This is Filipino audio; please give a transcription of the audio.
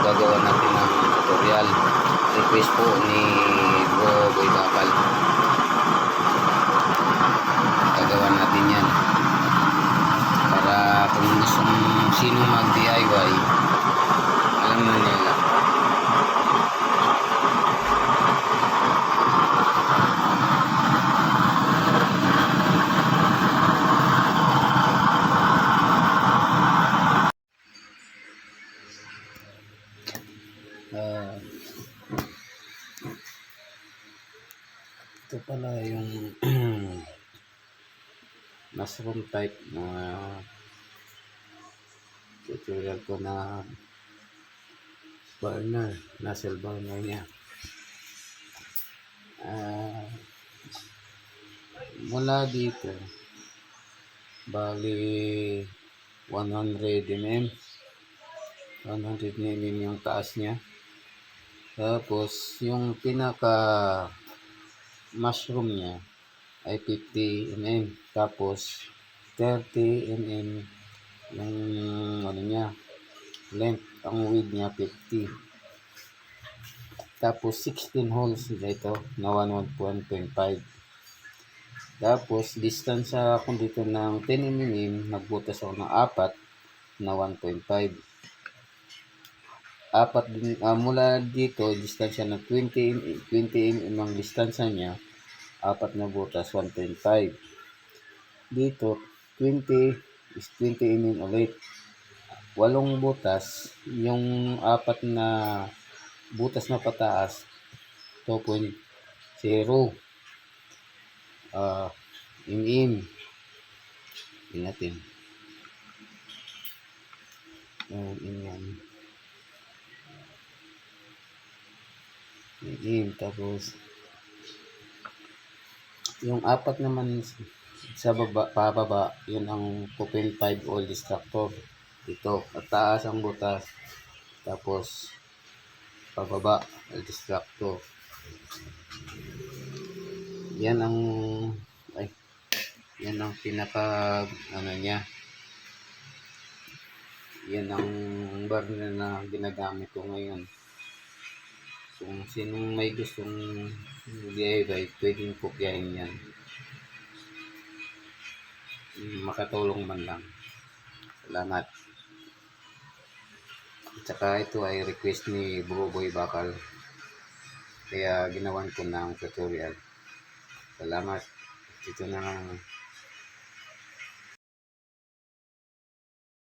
gagawa natin ng tutorial. Request po ni Bro Boy Bakal. Gagawa natin yan para kung gustong sino mag DIY, alam na nila. Ito pala yung mushroom type na tutorial ko na burner, nozzle burner niya. Mula dito bali 100 mm yung taas niya, tapos yung pinaka mushroom niya ay 50 mm, tapos 30 mm yung ano niya length, ang width niya 50, tapos 16 holes dito na 1.5, tapos distansya ako dito ng 10 mm, nagbutas ako ng 4 na 1.5, din mula dito distansya ng 20 mm ang distansya niya, 4 na butas 1.5, dito 20 is 20 mm ulit, 8 butas, yung 4 na butas na pataas 2.0 mm. Tingnan natin yung tapos yung 4 naman sa baba, pababa, yun ang 2.5 oil distractor dito, at taas ang butas, tapos pababa oil distractor. Yan ang pinaka ano niya, yan ang burner na ginagamit ko ngayon. Kung sinong may gustong DIY, pwedeng kopyahin yan, makatulong man lang. Salamat. At saka ito ay request ni Bro Boy Bakal, kaya ginawan ko ng tutorial. Salamat. Ito na lang.